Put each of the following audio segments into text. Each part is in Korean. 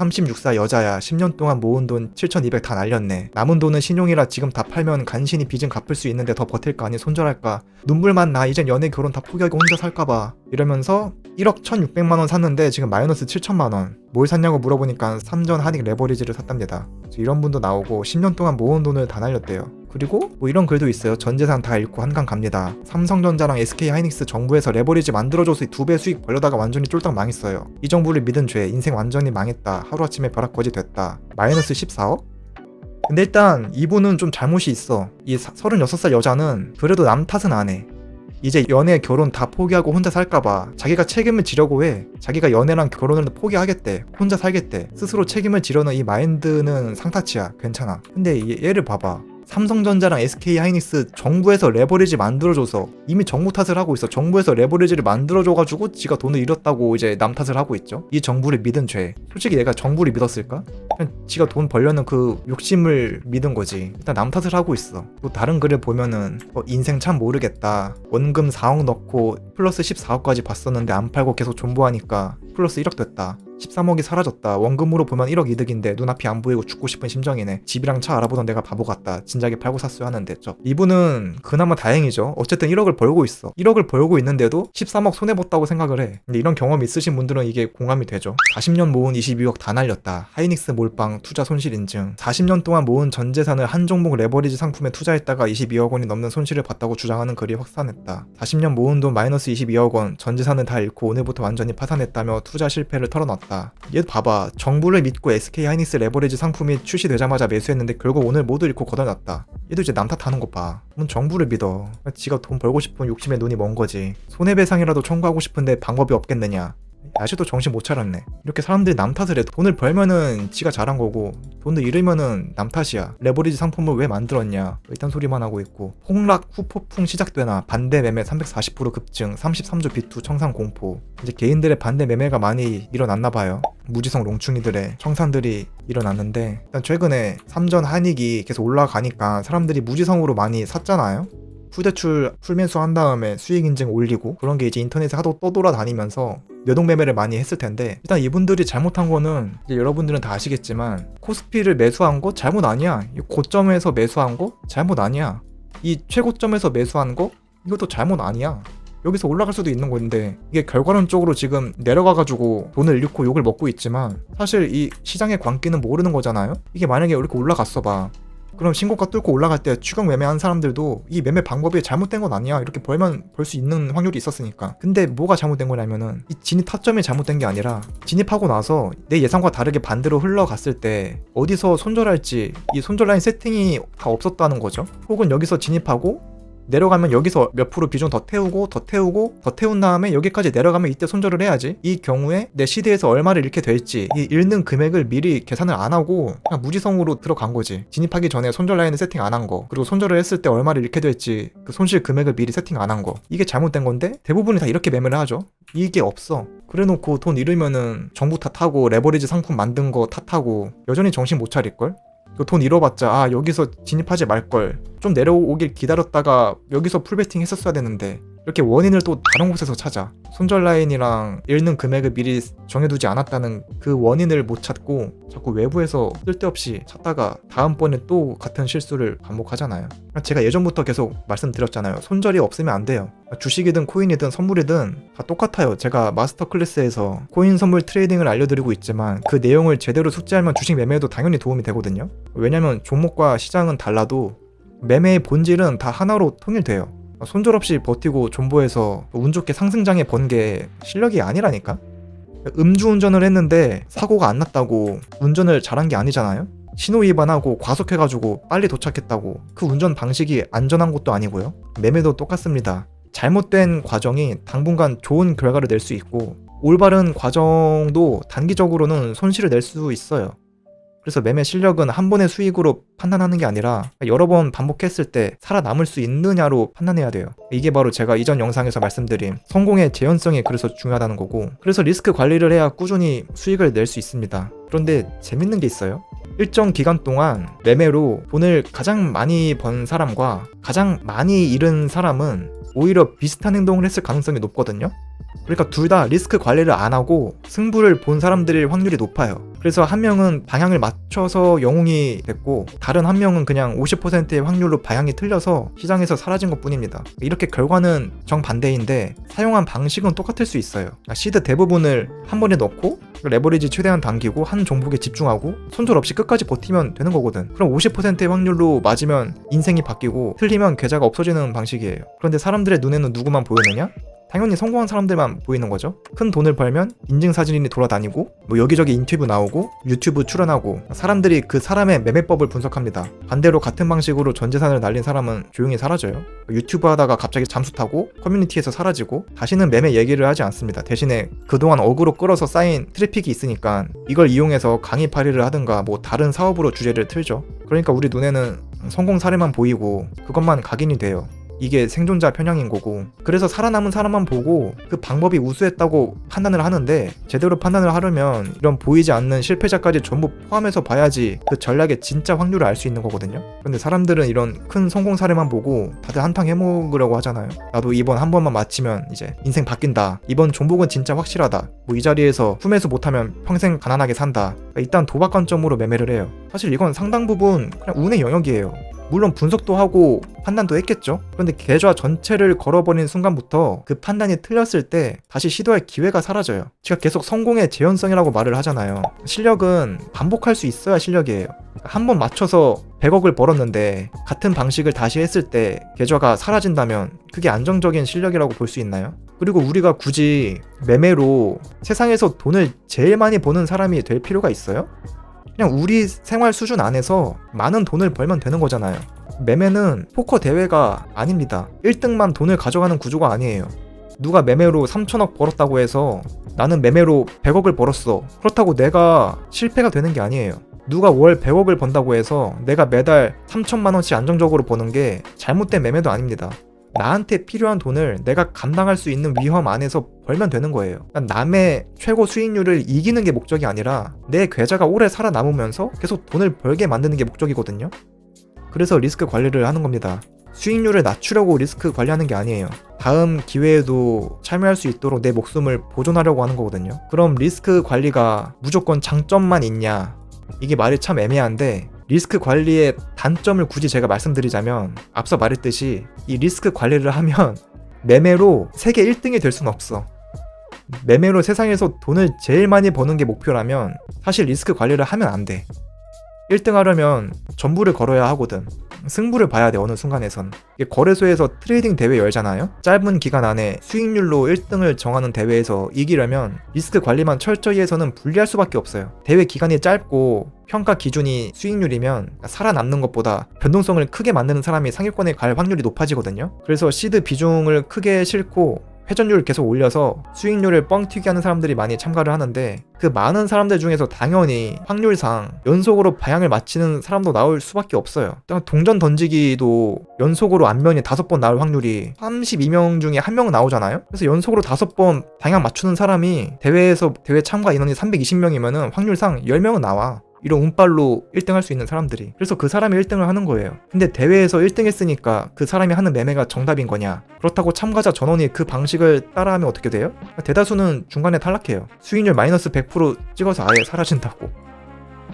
36살 여자야. 10년 동안 모은 돈 7,200 다 날렸네. 남은 돈은 신용이라 지금 다 팔면 간신히 빚은 갚을 수 있는데 더 버틸까 아니 손절할까. 눈물만 나. 이젠 연애 결혼 다 포기하고 혼자 살까봐. 이러면서 1억 1,600만원 샀는데 지금 마이너스 7천만원. 뭘 샀냐고 물어보니까 삼전 하닉 레버리지를 샀답니다. 이런 분도 나오고 10년 동안 모은 돈을 다 날렸대요. 그리고 뭐 이런 글도 있어요. 전재산 다 잃고 한강 갑니다. 삼성전자랑 SK하이닉스 정부에서 레버리지 만들어줘서 2배 수익 벌려다가 완전히 쫄딱 망했어요. 이 정부를 믿은 죄. 인생 완전히 망했다. 하루아침에 벼락거지 됐다. 마이너스 14억? 근데 일단 이분은 좀 잘못이 있어. 이 36살 여자는 그래도 남 탓은 안 해. 이제 연애 결혼 다 포기하고 혼자 살까봐 자기가 책임을 지려고 해. 자기가 연애랑 결혼을 포기하겠대. 혼자 살겠대. 스스로 책임을 지려는 이 마인드는 상타치야. 괜찮아. 근데 얘를 봐봐. 삼성전자랑 SK하이닉스 정부에서 레버리지 만들어줘서 이미 정부 탓을 하고 있어. 정부에서 레버리지를 만들어줘가지고 지가 돈을 잃었다고 이제 남 탓을 하고 있죠. 이 정부를 믿은 죄. 솔직히 얘가 정부를 믿었을까? 그냥 지가 돈 벌려는 그 욕심을 믿은 거지. 일단 남 탓을 하고 있어. 또 다른 글을 보면은 인생 참 모르겠다. 원금 4억 넣고 플러스 14억까지 봤었는데 안 팔고 계속 존버하니까 플러스 1억 됐다. 13억이 사라졌다. 원금으로 보면 1억 이득인데 눈앞이 안 보이고 죽고 싶은 심정이네. 집이랑 차 알아보던 내가 바보 같다. 진작에 팔고 샀어야 하는데. 이분은 그나마 다행이죠. 어쨌든 1억을 벌고 있어. 1억을 벌고 있는데도 13억 손해봤다고 생각을 해. 근데 이런 경험 있으신 분들은 이게 공감이 되죠. 40년 모은 22억 다 날렸다. 하이닉스 몰빵 투자 손실 인증. 40년 동안 모은 전 재산을 한 종목 레버리지 상품에 투자했다가 22억 원이 넘는 손실을 봤다고 주장하는 글이 확산했다. 40년 모은 돈 마이너스 22억 원. 전 재산을 다 잃고 오늘부터 완전히 파산했다며 투자 실패를 털어놨다. 얘 봐봐. 정부를 믿고 SK하이닉스 레버리지 상품이 출시되자마자 매수했는데 결국 오늘 모두 잃고 걷어놨다. 얘도 이제 남 탓하는 거 봐. 그럼 정부를 믿어. 지가 돈 벌고 싶은 욕심에 눈이 먼 거지. 손해배상이라도 청구하고 싶은데 방법이 없겠느냐. 아직도 정신 못 차렸네. 이렇게 사람들이 남 탓을 해. 돈을 벌면은 지가 잘한 거고 돈을 잃으면은 남 탓이야. 레버리지 상품을 왜 만들었냐 이딴 소리만 하고 있고. 폭락 후폭풍 시작되나. 반대 매매 340% 급증. 33조 비투 청산 공포. 이제 개인들의 반대 매매가 많이 일어났나 봐요. 무지성 롱충이들의 청산들이 일어났는데, 일단 최근에 삼전 한익이 계속 올라가니까 사람들이 무지성으로 많이 샀잖아요. 후대출 풀매수 한 다음에 수익 인증 올리고 그런 게 이제 인터넷에 하도 떠돌아다니면서 매동 매매를 많이 했을 텐데, 일단 이분들이 잘못한 거는 이제 여러분들은 다 아시겠지만 코스피를 매수한 거 잘못 아니야. 이 고점에서 매수한 거 잘못 아니야. 이 최고점에서 매수한 거 이것도 잘못 아니야. 여기서 올라갈 수도 있는 건데 이게 결과론적으로 지금 내려가가지고 돈을 잃고 욕을 먹고 있지만 사실 이 시장의 광기는 모르는 거잖아요. 이게 만약에 이렇게 올라갔어 봐. 그럼 신고가 뚫고 올라갈 때 추격 매매한 사람들도 이 매매 방법이 잘못된 건 아니야. 이렇게 벌면 벌 수 있는 확률이 있었으니까. 근데 뭐가 잘못된 거냐면은 이 진입 타점이 잘못된 게 아니라 진입하고 나서 내 예상과 다르게 반대로 흘러갔을 때 어디서 손절할지 이 손절 라인 세팅이 다 없었다는 거죠. 혹은 여기서 진입하고 내려가면 여기서 몇 프로 비중 더 태우고 더 태운 다음에 여기까지 내려가면 이때 손절을 해야지. 이 경우에 내 시대에서 얼마를 잃게 될지 이 잃는 금액을 미리 계산을 안 하고 그냥 무지성으로 들어간 거지. 진입하기 전에 손절 라인을 세팅 안 한 거, 그리고 손절을 했을 때 얼마를 잃게 될지 그 손실 금액을 미리 세팅 안 한 거, 이게 잘못된 건데 대부분이 다 이렇게 매매를 하죠. 이게 없어. 그래놓고 돈 잃으면은 정부 탓하고 레버리지 상품 만든 거 탓하고 여전히 정신 못 차릴걸? 돈 잃어봤자 여기서 진입하지 말걸, 좀 내려오길 기다렸다가 여기서 풀베팅 했었어야 되는데 이렇게 원인을 또 다른 곳에서 찾아. 손절 라인이랑 잃는 금액을 미리 정해두지 않았다는 그 원인을 못 찾고 자꾸 외부에서 쓸데없이 찾다가 다음번에 또 같은 실수를 반복하잖아요. 제가 예전부터 계속 말씀드렸잖아요. 손절이 없으면 안 돼요. 주식이든 코인이든 선물이든 다 똑같아요. 제가 마스터 클래스에서 코인 선물 트레이딩을 알려드리고 있지만 그 내용을 제대로 숙지하면 주식 매매에도 당연히 도움이 되거든요. 왜냐면 종목과 시장은 달라도 매매의 본질은 다 하나로 통일돼요. 손절 없이 버티고 존버해서 운 좋게 상승장에 번 게 실력이 아니라니까. 음주운전을 했는데 사고가 안 났다고 운전을 잘한 게 아니잖아요. 신호 위반하고 과속해가지고 빨리 도착했다고 그 운전 방식이 안전한 것도 아니고요. 매매도 똑같습니다. 잘못된 과정이 당분간 좋은 결과를 낼 수 있고 올바른 과정도 단기적으로는 손실을 낼 수 있어요. 그래서 매매 실력은 한 번의 수익으로 판단하는 게 아니라 여러 번 반복했을 때 살아남을 수 있느냐로 판단해야 돼요. 이게 바로 제가 이전 영상에서 말씀드린 성공의 재현성이 그래서 중요하다는 거고, 그래서 리스크 관리를 해야 꾸준히 수익을 낼 수 있습니다. 그런데 재밌는 게 있어요. 일정 기간 동안 매매로 돈을 가장 많이 번 사람과 가장 많이 잃은 사람은 오히려 비슷한 행동을 했을 가능성이 높거든요. 그러니까 둘 다 리스크 관리를 안 하고 승부를 본 사람들일 확률이 높아요. 그래서 한 명은 방향을 맞춰서 영웅이 됐고 다른 한 명은 그냥 50%의 확률로 방향이 틀려서 시장에서 사라진 것 뿐입니다. 이렇게 결과는 정반대인데 사용한 방식은 똑같을 수 있어요. 시드 대부분을 한 번에 넣고 레버리지 최대한 당기고 한 종목에 집중하고 손절 없이 끝까지 버티면 되는 거거든. 그럼 50%의 확률로 맞으면 인생이 바뀌고 틀리면 계좌가 없어지는 방식이에요. 그런데 사람들의 눈에는 누구만 보이느냐? 당연히 성공한 사람들만 보이는 거죠. 큰 돈을 벌면 인증사진이 돌아다니고 뭐 여기저기 인터뷰 나오고 유튜브 출연하고 사람들이 그 사람의 매매법을 분석합니다. 반대로 같은 방식으로 전 재산을 날린 사람은 조용히 사라져요. 유튜브 하다가 갑자기 잠수 타고 커뮤니티에서 사라지고 다시는 매매 얘기를 하지 않습니다. 대신에 그동안 어그로 끌어서 쌓인 트래픽이 있으니까 이걸 이용해서 강의 파리를 하든가 뭐 다른 사업으로 주제를 틀죠. 그러니까 우리 눈에는 성공 사례만 보이고 그것만 각인이 돼요. 이게 생존자 편향인 거고, 그래서 살아남은 사람만 보고 그 방법이 우수했다고 판단을 하는데 제대로 판단을 하려면 이런 보이지 않는 실패자까지 전부 포함해서 봐야지 그 전략의 진짜 확률을 알 수 있는 거거든요. 근데 사람들은 이런 큰 성공 사례만 보고 다들 한탕 해먹으려고 하잖아요. 나도 이번 한 번만 맞히면 이제 인생 바뀐다, 이번 종목은 진짜 확실하다, 뭐 이 자리에서 후매수 못하면 평생 가난하게 산다, 일단 도박 관점으로 매매를 해요. 사실 이건 상당 부분 그냥 운의 영역이에요. 물론 분석도 하고 판단도 했겠죠. 그런데 계좌 전체를 걸어버린 순간부터 그 판단이 틀렸을 때 다시 시도할 기회가 사라져요. 제가 계속 성공의 재현성이라고 말을 하잖아요. 실력은 반복할 수 있어야 실력이에요. 한 번 맞춰서 100억을 벌었는데 같은 방식을 다시 했을 때 계좌가 사라진다면 그게 안정적인 실력이라고 볼 수 있나요? 그리고 우리가 굳이 매매로 세상에서 돈을 제일 많이 버는 사람이 될 필요가 있어요? 그냥 우리 생활 수준 안에서 많은 돈을 벌면 되는 거잖아요. 매매는 포커 대회가 아닙니다. 1등만 돈을 가져가는 구조가 아니에요. 누가 매매로 3천억 벌었다고 해서 나는 매매로 100억을 벌었어, 그렇다고 내가 실패가 되는 게 아니에요. 누가 월 100억을 번다고 해서 내가 매달 3천만 원씩 안정적으로 버는 게 잘못된 매매도 아닙니다. 나한테 필요한 돈을 내가 감당할 수 있는 위험 안에서 벌면 되는 거예요. 남의 최고 수익률을 이기는 게 목적이 아니라 내 계좌가 오래 살아남으면서 계속 돈을 벌게 만드는 게 목적이거든요. 그래서 리스크 관리를 하는 겁니다. 수익률을 낮추려고 리스크 관리하는 게 아니에요. 다음 기회에도 참여할 수 있도록 내 목숨을 보존하려고 하는 거거든요. 그럼 리스크 관리가 무조건 장점만 있냐? 이게 말이 참 애매한데, 리스크 관리의 단점을 굳이 제가 말씀드리자면 앞서 말했듯이 이 리스크 관리를 하면 매매로 세계 1등이 될 수는 없어. 매매로 세상에서 돈을 제일 많이 버는 게 목표라면 사실 리스크 관리를 하면 안 돼. 1등 하려면 전부를 걸어야 하거든. 승부를 봐야 돼, 어느 순간에선. 이게 거래소에서 트레이딩 대회 열잖아요? 짧은 기간 안에 수익률로 1등을 정하는 대회에서 이기려면 리스크 관리만 철저히 해서는 불리할 수밖에 없어요. 대회 기간이 짧고 평가 기준이 수익률이면 살아남는 것보다 변동성을 크게 만드는 사람이 상위권에 갈 확률이 높아지거든요. 그래서 시드 비중을 크게 싣고 회전율을 계속 올려서 수익률을 뻥튀기 하는 사람들이 많이 참가를 하는데, 그 많은 사람들 중에서 당연히 확률상 연속으로 방향을 맞히는 사람도 나올 수밖에 없어요. 동전 던지기도 연속으로 앞면이 5번 나올 확률이 32명 중에 1명 나오잖아요. 그래서 연속으로 5번 방향 맞추는 사람이 대회에서 대회 참가 인원이 320명이면은 확률상 10명은 나와. 이런 운빨로 1등 할 수 있는 사람들이. 그래서 그 사람이 1등을 하는 거예요. 근데 대회에서 1등 했으니까 그 사람이 하는 매매가 정답인 거냐? 그렇다고 참가자 전원이 그 방식을 따라하면 어떻게 돼요? 대다수는 중간에 탈락해요. 수익률 마이너스 100% 찍어서 아예 사라진다고.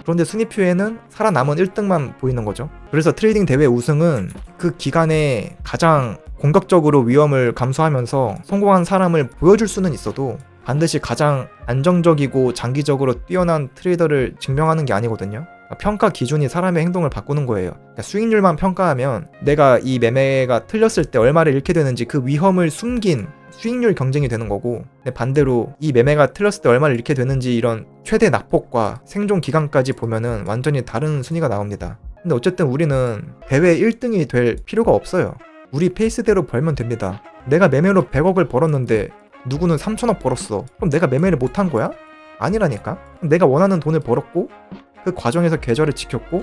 그런데 순위표에는 살아남은 1등만 보이는 거죠. 그래서 트레이딩 대회 우승은 그 기간에 가장 공격적으로 위험을 감수하면서 성공한 사람을 보여줄 수는 있어도 반드시 가장 안정적이고 장기적으로 뛰어난 트레이더를 증명하는 게 아니거든요. 평가 기준이 사람의 행동을 바꾸는 거예요. 수익률만 평가하면 내가 이 매매가 틀렸을 때 얼마를 잃게 되는지 그 위험을 숨긴 수익률 경쟁이 되는 거고, 반대로 이 매매가 틀렸을 때 얼마를 잃게 되는지 이런 최대 낙폭과 생존 기간까지 보면은 완전히 다른 순위가 나옵니다. 근데 어쨌든 우리는 대회 1등이 될 필요가 없어요. 우리 페이스대로 벌면 됩니다. 내가 매매로 100억을 벌었는데 누구는 3천억 벌었어. 그럼 내가 매매를 못한 거야? 아니라니까. 내가 원하는 돈을 벌었고 그 과정에서 계절을 지켰고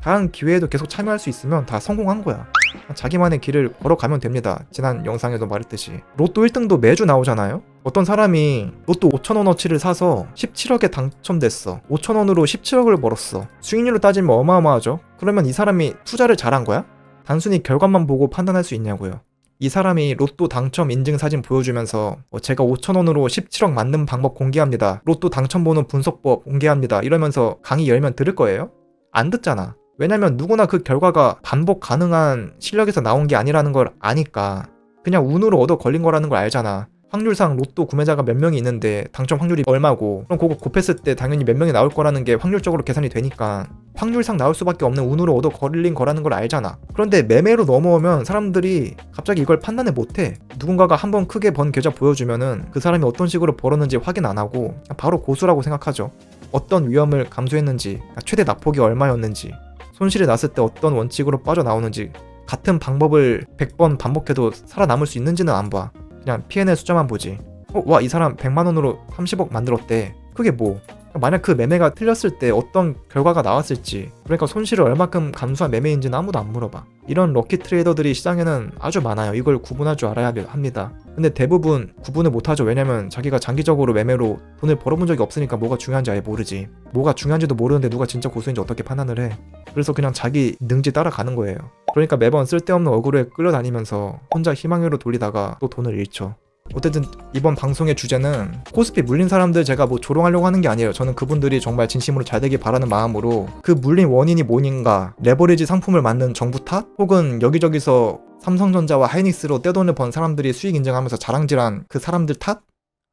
다음 기회에도 계속 참여할 수 있으면 다 성공한 거야. 자기만의 길을 걸어가면 됩니다. 지난 영상에도 말했듯이 로또 1등도 매주 나오잖아요. 어떤 사람이 로또 5천원어치를 사서 17억에 당첨됐어. 5천원으로 17억을 벌었어. 수익률로 따지면 어마어마하죠. 그러면 이 사람이 투자를 잘한 거야? 단순히 결과만 보고 판단할 수 있냐고요. 이 사람이 로또 당첨 인증 사진 보여주면서 제가 5,000원으로 17억 만든 방법 공개합니다. 로또 당첨번호 분석법 공개합니다. 이러면서 강의 열면 들을 거예요? 안 듣잖아. 왜냐면 누구나 그 결과가 반복 가능한 실력에서 나온 게 아니라는 걸 아니까. 그냥 운으로 얻어 걸린 거라는 걸 알잖아. 확률상 로또 구매자가 몇 명이 있는데 당첨 확률이 얼마고, 그럼 그거 곱했을 때 당연히 몇 명이 나올 거라는 게 확률적으로 계산이 되니까 확률상 나올 수밖에 없는 운으로 얻어 걸린 거라는 걸 알잖아. 그런데 매매로 넘어오면 사람들이 갑자기 이걸 판단을 못해. 누군가가 한번 크게 번 계좌 보여주면은 그 사람이 어떤 식으로 벌었는지 확인 안 하고 바로 고수라고 생각하죠. 어떤 위험을 감수했는지, 최대 납폭이 얼마였는지, 손실이 났을 때 어떤 원칙으로 빠져나오는지, 같은 방법을 100번 반복해도 살아남을 수 있는지는 안 봐. 그냥 P&L 숫자만 보지. 와, 이 사람 100만원으로 30억 만들었대. 그게 뭐? 만약 그 매매가 틀렸을 때 어떤 결과가 나왔을지, 그러니까 손실을 얼마큼 감수한 매매인지는 아무도 안 물어봐. 이런 럭키 트레이더들이 시장에는 아주 많아요. 이걸 구분할 줄 알아야 합니다. 근데 대부분 구분을 못하죠. 왜냐면 자기가 장기적으로 매매로 돈을 벌어본 적이 없으니까 뭐가 중요한지 아예 모르지. 뭐가 중요한지도 모르는데 누가 진짜 고수인지 어떻게 판단을 해. 그래서 그냥 자기 능지 따라가는 거예요. 그러니까 매번 쓸데없는 어그로에 끌려다니면서 혼자 희망으로 돌리다가 또 돈을 잃죠. 어쨌든 이번 방송의 주제는 코스피 물린 사람들 제가 뭐 조롱하려고 하는 게 아니에요. 저는 그분들이 정말 진심으로 잘 되길 바라는 마음으로, 그 물린 원인이 뭐인가, 레버리지 상품을 만든 정부 탓? 혹은 여기저기서 삼성전자와 하이닉스로 떼돈을 번 사람들이 수익 인정하면서 자랑질한 그 사람들 탓?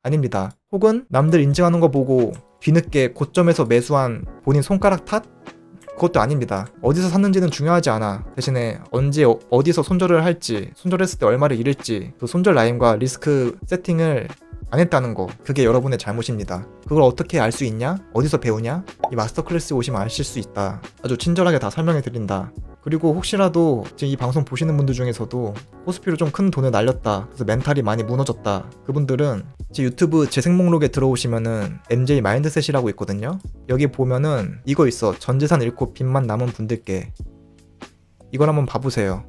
아닙니다. 혹은 남들 인증하는 거 보고 뒤늦게 고점에서 매수한 본인 손가락 탓? 그것도 아닙니다. 어디서 샀는지는 중요하지 않아. 대신에 언제 어디서 손절을 할지, 손절했을 때 얼마를 잃을지, 그 손절 라인과 리스크 세팅을 안 했다는 거, 그게 여러분의 잘못입니다. 그걸 어떻게 알 수 있냐? 어디서 배우냐? 이 마스터 클래스 오시면 아실 수 있다. 아주 친절하게 다 설명해 드린다. 그리고 혹시라도 지금 이 방송 보시는 분들 중에서도 코스피로 좀 큰 돈을 날렸다, 그래서 멘탈이 많이 무너졌다, 그분들은 제 유튜브 재생 목록에 들어오시면은 MJ 마인드셋이라고 있거든요. 여기 보면은 이거 있어. 전재산 잃고 빚만 남은 분들께. 이걸 한번 봐보세요.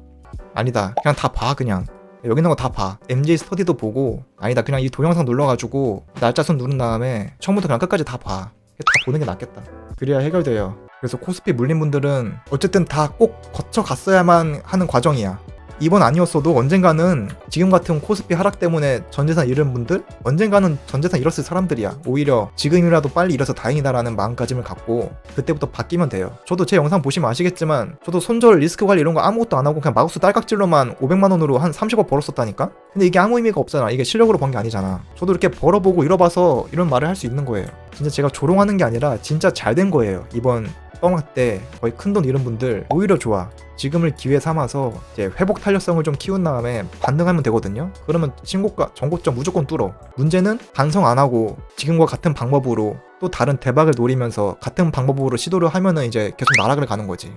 아니다, 그냥 다 봐. 그냥 여기 있는 거 다 봐. MJ 스터디도 보고, 아니다, 그냥 이 동영상 눌러가지고 날짜순 누른 다음에 처음부터 그냥 끝까지 다 봐. 다 보는 게 낫겠다. 그래야 해결돼요. 그래서 코스피 물린 분들은 어쨌든 다 꼭 거쳐갔어야만 하는 과정이야. 이번 아니었어도 언젠가는 지금 같은 코스피 하락 때문에 전재산 잃은 분들, 언젠가는 전재산 잃었을 사람들이야. 오히려 지금이라도 빨리 잃어서 다행이다라는 마음가짐을 갖고 그때부터 바뀌면 돼요. 저도 제 영상 보시면 아시겠지만 저도 손절 리스크 관리 이런 거 아무것도 안 하고 그냥 마우스 딸깍질로만 500만원으로 한 30억 벌었었다니까? 근데 이게 아무 의미가 없잖아. 이게 실력으로 번 게 아니잖아. 저도 이렇게 벌어보고 잃어봐서 이런 말을 할 수 있는 거예요. 진짜 제가 조롱하는 게 아니라 진짜 잘 된 거예요. 이번 뻥학 때 거의 큰돈 잃은 분들 오히려 좋아. 지금을 기회 삼아서 이제 회복 탄력성을 좀 키운 다음에 반등하면 되거든요. 그러면 신고가 전고점 무조건 뚫어. 문제는 반성 안 하고 지금과 같은 방법으로 또 다른 대박을 노리면서 같은 방법으로 시도를 하면은 이제 계속 나락을 가는 거지.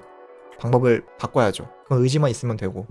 방법을 바꿔야죠. 그건 의지만 있으면 되고.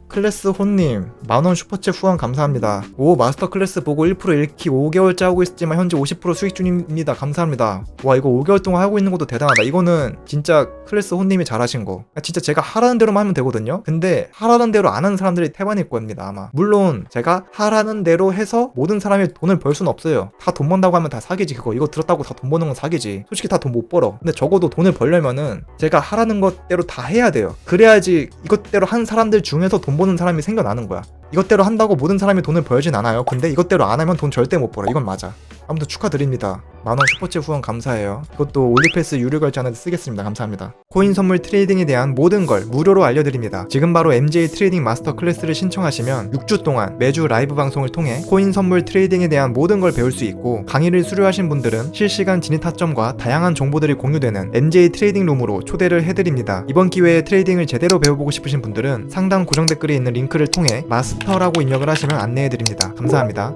클래스 혼님 만원 슈퍼챗 후원 감사합니다. 마스터 클래스 보고 1% 잃기 5개월째 하고 있지만 현재 50% 수익 중입니다. 감사합니다. 와, 이거 5개월 동안 하고 있는 것도 대단하다. 이거는 진짜 클래스 혼님이 잘하신 거. 진짜 제가 하라는 대로만 하면 되거든요. 근데 하라는 대로 안 하는 사람들이 태반일 겁니다 아마. 물론 제가 하라는 대로 해서 모든 사람이 돈을 벌 수는 없어요. 다 돈 번다고 하면 다 사기지. 그거 이거 들었다고 다 돈 버는 건 사기지. 솔직히 다 돈 못 벌어. 근데 적어도 돈을 벌려면은 제가 하라는 것대로 다 해야 돼요. 그래야지 이것대로 한 사람들 중에서 돈 버는 사람이 생겨나는 거야. 이것대로 한다고 모든 사람이 돈을 벌진 않아요. 근데 이것대로 안 하면 돈 절대 못 벌어. 이건 맞아. 아무튼 축하드립니다. 만원 슈퍼챗 후원 감사해요. 이것도 올리패스 유료 결제 하나 쓰겠습니다. 감사합니다. 코인 선물 트레이딩에 대한 모든 걸 무료로 알려드립니다. 지금 바로 MJ 트레이딩 마스터 클래스를 신청하시면 6주 동안 매주 라이브 방송을 통해 코인 선물 트레이딩에 대한 모든 걸 배울 수 있고, 강의를 수료하신 분들은 실시간 진입 타점과 다양한 정보들이 공유되는 MJ 트레이딩 룸으로 초대를 해드립니다. 이번 기회에 트레이딩을 제대로 배워보고 싶으신 분들은 상단 고정 댓글에 있는 링크를 통해 마스터라고 입력을 하시면 안내해드립니다. 감사합니다.